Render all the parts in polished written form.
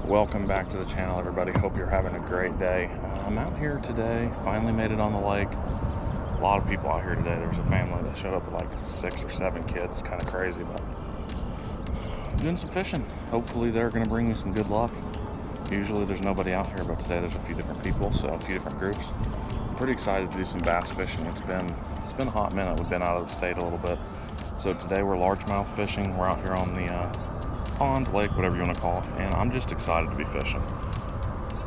Welcome back to the channel, everybody. Hope you're having a great day. I'm out here today, finally made it on the lake. A lot of people out here today. There's a family that showed up with like 6 or 7 kids. Kind of crazy, but doing some fishing. Hopefully they're going to bring me some good luck. Usually there's nobody out here, but today there's a few different people, so a few different groups. I'm pretty excited to do some bass fishing. It's been a hot minute. We've been out of the state a little bit. So today we're largemouth fishing. We're out here on the pond, lake, whatever you want to call it, and I'm just excited to be fishing.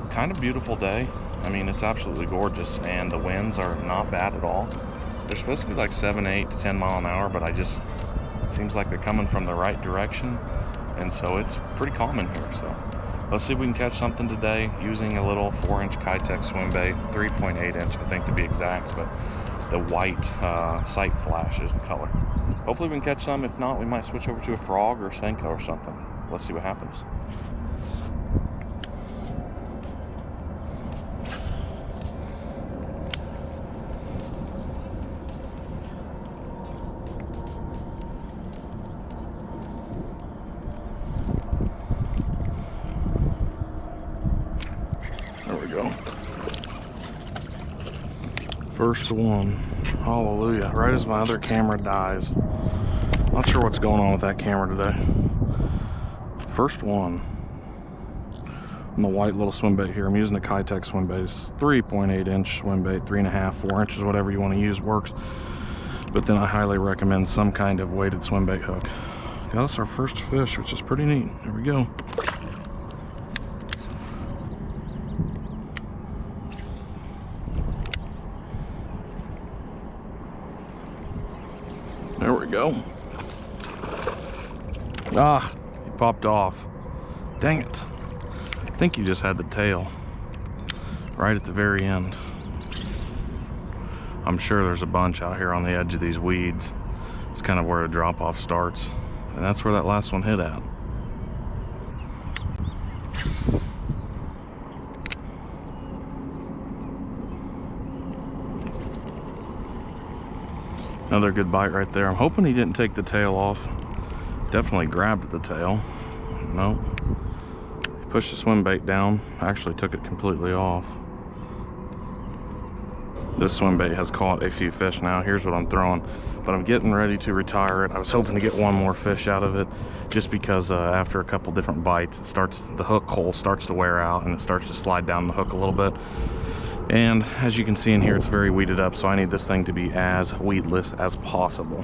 Kind of beautiful day. I mean, it's absolutely gorgeous, and the winds are not bad at all. They're supposed to be like 7, 8 to 10 mile an hour, but it seems like they're coming from the right direction, and so it's pretty calm in here. So let's see if we can catch something today using a little 4-inch KAYAK Swimbait, 3.8 inch I think to be exact, but the white sight flash is the color. Hopefully we can catch some. If not, we might switch over to a frog or a senko or something. Let's see what happens. There we go. First one. Hallelujah. Right as my other camera dies. Not sure what's going on with that camera today. First one on the white little Swimbait here. I'm using the KAYAK Swimbait. It's 3.8 inch Swimbait, 3.5, 4 inches, whatever you want to use works. But then I highly recommend some kind of weighted Swimbait hook. Got us our first fish, which is pretty neat. There we go. There we go. Ah, he popped off. Dang it. I think he just had the tail right at the very end. I'm sure there's a bunch out here on the edge of these weeds. It's kind of where the drop off starts. And that's where that last one hit at. Another good bite right there. I'm hoping he didn't take the tail off. Definitely grabbed the tail. Nope. He pushed the swim bait down. Actually took it completely off. This swim bait has caught a few fish now. Here's what I'm throwing. But I'm getting ready to retire it. I was hoping to get one more fish out of it, just because after a couple different bites, the hook hole starts to wear out and it starts to slide down the hook a little bit. And as you can see in here, it's very weeded up, so I need this thing to be as weedless as possible.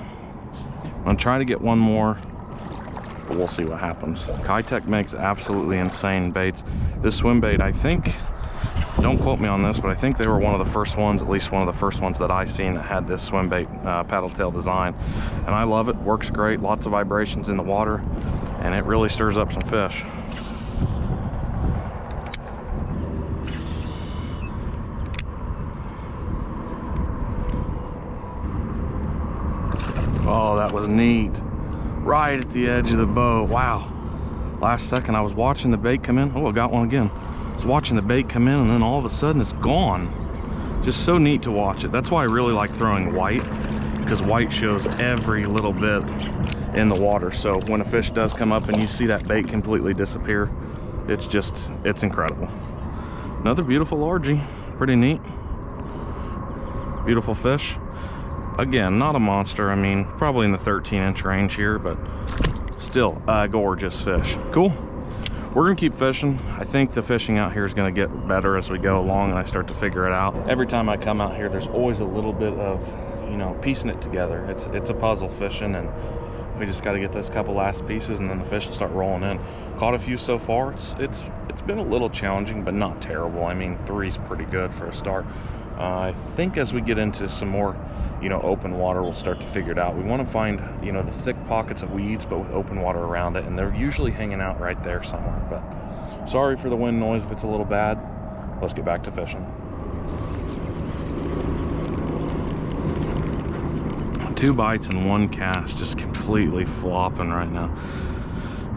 I'm gonna try to get one more, but we'll see what happens. KAYAK makes absolutely insane baits. This swim bait, I think, don't quote me on this, but I think they were one of the first ones, at least one of the first ones that I seen that had this swim bait paddle tail design. And I love it, works great, lots of vibrations in the water, and it really stirs up some fish. Oh, that was neat. Right at the edge of the boat. Wow. Last second I was watching the bait come in. Oh, I got one again. I was watching the bait come in and then all of a sudden it's gone. Just so neat to watch it. That's why I really like throwing white, because white shows every little bit in the water. So when a fish does come up and you see that bait completely disappear, it's incredible. Another beautiful largie. Pretty neat. Beautiful fish. Again, not a monster. I mean, probably in the 13-inch range here, but still a gorgeous fish. Cool. We're gonna keep fishing. I think the fishing out here is gonna get better as we go along and I start to figure it out. Every time I come out here, there's always a little bit of, you know, piecing it together. It's a puzzle fishing, and we just got to get those couple last pieces and then the fish will start rolling in. Caught a few so far. It's been a little challenging, but not terrible. I mean, 3's pretty good for a start. I think as we get into some more, you know, open water, we'll start to figure it out. We want to find, you know, the thick pockets of weeds, but with open water around it, and they're usually hanging out right there somewhere. But sorry for the wind noise if it's a little bad. Let's get back to fishing. 2 bites and 1 cast, just completely flopping right now.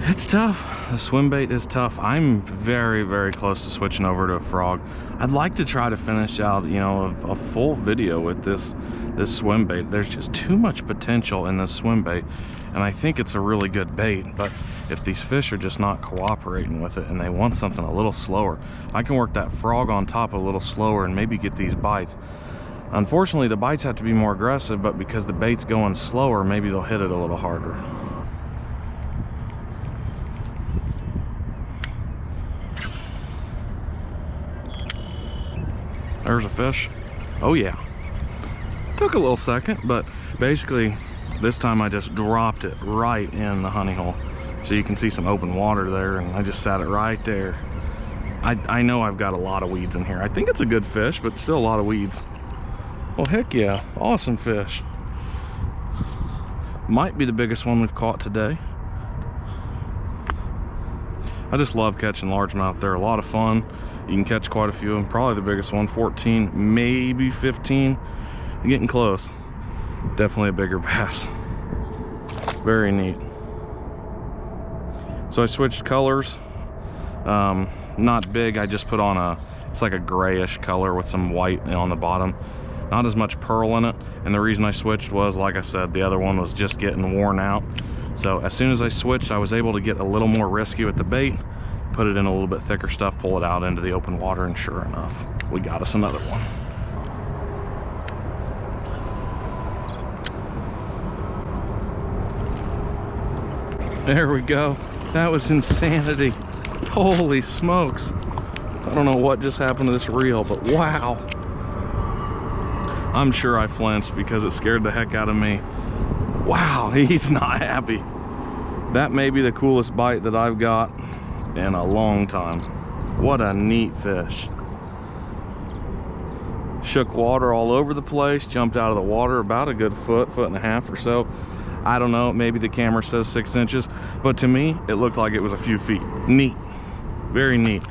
It's tough. The swim bait is tough. I'm very, very close to switching over to a frog. I'd like to try to finish out, you know, a full video with this this swim bait. There's just too much potential in this swim bait, and I think it's a really good bait, but if these fish are just not cooperating with it and they want something a little slower, I can work that frog on top a little slower and maybe get these bites. Unfortunately, the bites have to be more aggressive, but because the bait's going slower, maybe they'll hit it a little harder. There's a fish. Oh yeah. Took a little second, but basically this time I just dropped it right in the honey hole. So you can see some open water there, and I just sat it right there. I know I've got a lot of weeds in here. I think it's a good fish, but still a lot of weeds. Well, heck yeah, awesome fish. Might be the biggest one we've caught today. I just love catching largemouth. They're a lot of fun. You can catch quite a few of them. Probably the biggest one, 14, maybe 15. You're getting close. Definitely a bigger bass. Very neat. So I switched colors. Not big, I just put on it's like a grayish color with some white on the bottom. Not as much pearl in it. And the reason I switched was, like I said, the other one was just getting worn out. So as soon as I switched, I was able to get a little more risky with the bait, put it in a little bit thicker stuff, pull it out into the open water, and sure enough, we got us another one. There we go. That was insanity. Holy smokes. I don't know what just happened to this reel, but wow. I'm sure I flinched because it scared the heck out of me. Wow, he's not happy. That may be the coolest bite that I've got in a long time. What a neat fish. Shook water all over the place, jumped out of the water about a good foot and a half or so. I don't know, maybe the camera says 6 inches, but to me, it looked like it was a few feet. Neat, very neat.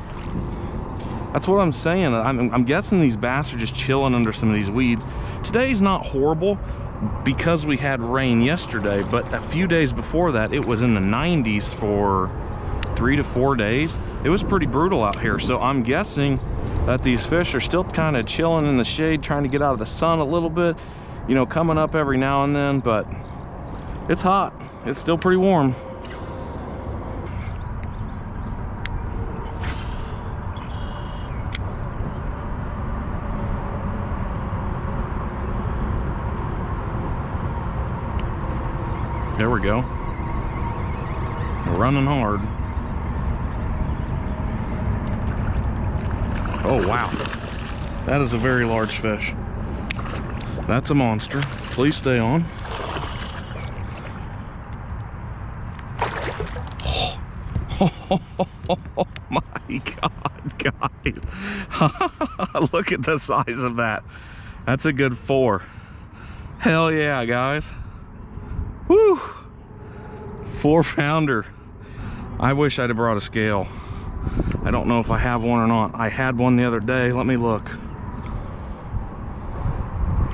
That's what I'm saying. I'm guessing these bass are just chilling under some of these weeds. Today's not horrible because we had rain yesterday, but a few days before that, it was in the 90s for 3 to 4 days. It was pretty brutal out here. So I'm guessing that these fish are still kind of chilling in the shade, trying to get out of the sun a little bit, you know, coming up every now and then, but it's hot. It's still pretty warm. There we go. We're running hard. Oh wow, that is a very large fish. That's a monster. Please stay on. Oh my God, guys. Look at the size of that. That's a good 4. Hell yeah, guys. Woo! 4-pounder. I wish I'd have brought a scale. I don't know if I have one or not. I had one the other day. Let me look.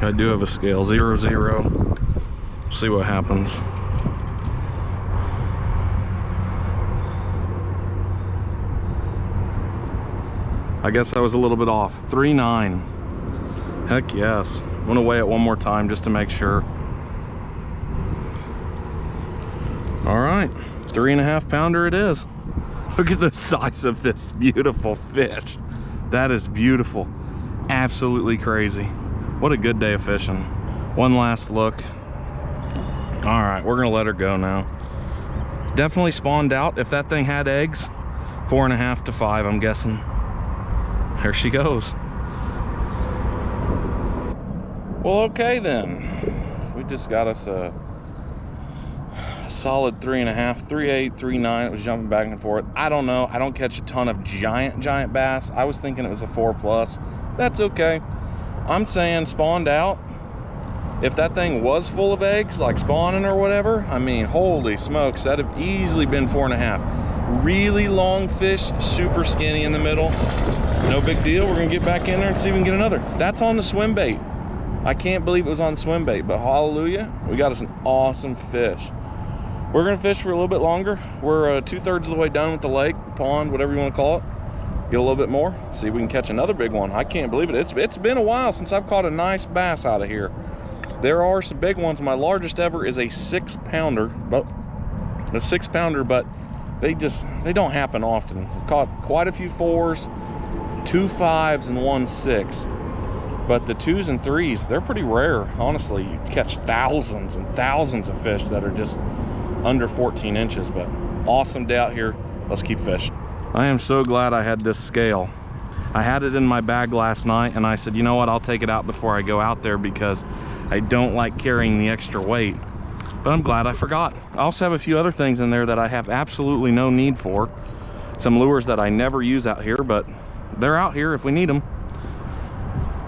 I do have a scale. 0, 0. See what happens. I guess I was a little bit off. 3.9. Heck yes. I'm gonna weigh it one more time just to make sure. All right, 3.5 pounder it is. Look at the size of this beautiful fish. That is beautiful. Absolutely crazy. What a good day of fishing. One last look. All right, we're gonna let her go now. Definitely spawned out. If that thing had eggs, 4.5 to 5, I'm guessing. There she goes. Well, okay then. We just got us a solid 3.5, 3.8, 3.9. It was jumping back and forth. I don't know. I don't catch a ton of giant bass. I was thinking it was a 4+. That's okay. I'm saying spawned out. If that thing was full of eggs, like spawning or whatever, I mean, holy smokes, that'd have easily been 4.5. Really long fish, super skinny in the middle. No big deal. We're gonna get back in there and see if we can get another. That's on the swim bait. I can't believe it was on swim bait, but hallelujah, we got us an awesome fish. We're gonna fish for a little bit longer. We're 2/3 of the way done with the lake, pond, whatever you want to call it. Get a little bit more, see if we can catch another big one. I can't believe it. It's been a while since I've caught a nice bass out of here. There are some big ones. My largest ever is a 6-pounder, but they don't happen often. Caught quite a few 4s, 2 5s, and 1 6. But the 2s and 3s, they're pretty rare. Honestly, you catch thousands and thousands of fish that are just under 14 inches. But awesome day out here. Let's keep fishing. I am so glad I had this scale. I had it in my bag last night, and I said, you know what, I'll take it out before I go out there because I don't like carrying the extra weight. But I'm glad I forgot. I also have a few other things in there that I have absolutely no need for. Some lures that I never use out here, but they're out here if we need them.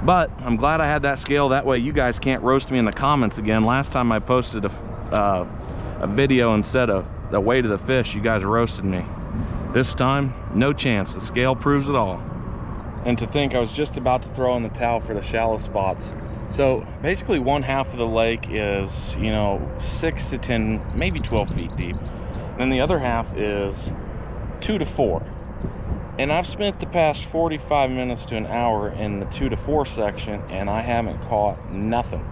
But I'm glad I had that scale. That way you guys can't roast me in the comments again. Last time I posted a video and said the weight of the fish, you guys roasted me. This time, no chance. The scale proves it all. And to think, I was just about to throw in the towel for the shallow spots. So basically 1/2 of the lake is, you know, 6 to 10, maybe 12 feet deep. And the other half is 2 to 4. And I've spent the past 45 minutes to an hour in the 2 to 4 section, and I haven't caught nothing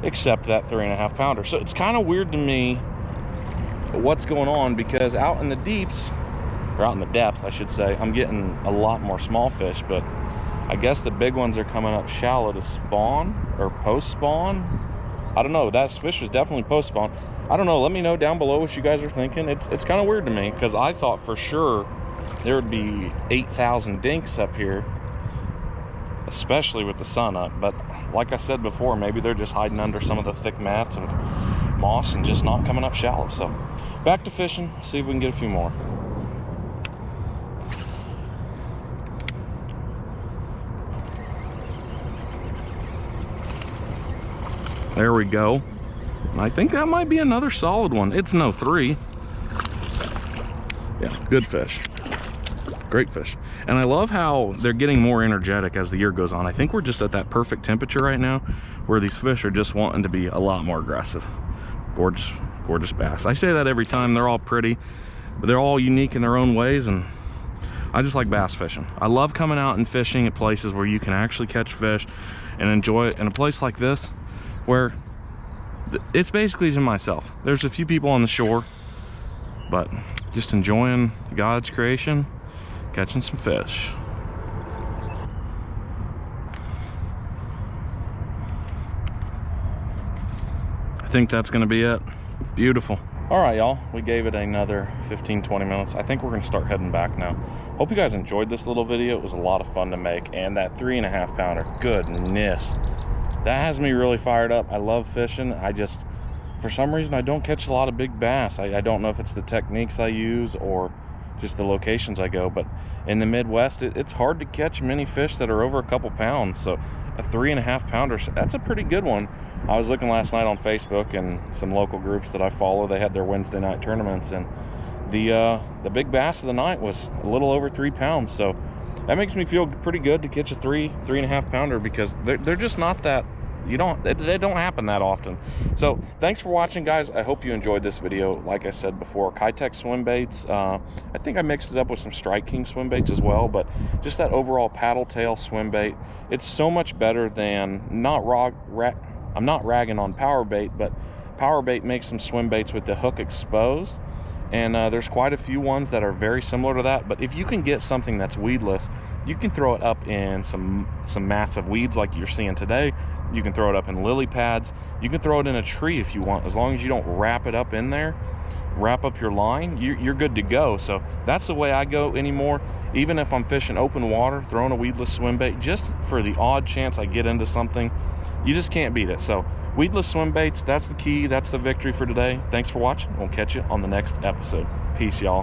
except that 3.5 pounder. So it's kind of weird to me what's going on, because out in the deeps, or out in the depth I should say, I'm getting a lot more small fish, but I guess the big ones are coming up shallow to spawn or post spawn. I don't know. That fish was definitely post spawn. I don't know. Let me know down below what you guys are thinking. It's kind of weird to me, because I thought for sure there would be 8,000 dinks up here, especially with the sun up. But like I said before, maybe they're just hiding under some of the thick mats and moss and just not coming up shallow. So back to fishing, see if we can get a few more. There we go. I think that might be another solid one. It's no 3. Yeah, good fish. Great fish. And I love how they're getting more energetic as the year goes on. I think we're just at that perfect temperature right now where these fish are just wanting to be a lot more aggressive. Gorgeous, gorgeous bass. I say that every time. They're all pretty, but they're all unique in their own ways, and I just like bass fishing. I love coming out and fishing at places where you can actually catch fish and enjoy it. In a place like this, where it's basically to myself. There's a few people on the shore, but just enjoying God's creation, catching some fish. I think that's gonna be it. Beautiful. All right, y'all, we gave it another 15-20 minutes. I think we're gonna start heading back now. Hope you guys enjoyed this little video. It was a lot of fun to make, and that 3.5 pounder, goodness. That has me really fired up. I love fishing. I just, for some reason, I don't catch a lot of big bass. I don't know if it's the techniques I use or just the locations I go, but in the Midwest, it's hard to catch many fish that are over a couple pounds. So a 3.5 pounder, that's a pretty good one. I was looking last night on Facebook, and some local groups that I follow, they had their Wednesday night tournaments, and the big bass of the night was a little over 3 pounds. So that makes me feel pretty good to catch a 3.5 pounder, because they're just not that, they don't happen that often. So thanks for watching, guys. I hope you enjoyed this video. Like I said before, KAYAK swim baits. I think I mixed it up with some Strike King swim baits as well, but just that overall paddle tail swim bait, it's so much better than I'm not ragging on power bait, but power bait makes some swim baits with the hook exposed, and there's quite a few ones that are very similar to that. But if you can get something that's weedless, you can throw it up in some mats of weeds like you're seeing today. You can throw it up in lily pads. You can throw it in a tree if you want. As long as you don't wrap it up in there, wrap up your line, you're good to go. So that's the way I go anymore. Even if I'm fishing open water, throwing a weedless swim bait, just for the odd chance I get into something, you just can't beat it. So weedless swim baits, that's the key. That's the victory for today. Thanks for watching. We'll catch you on the next episode. Peace, y'all.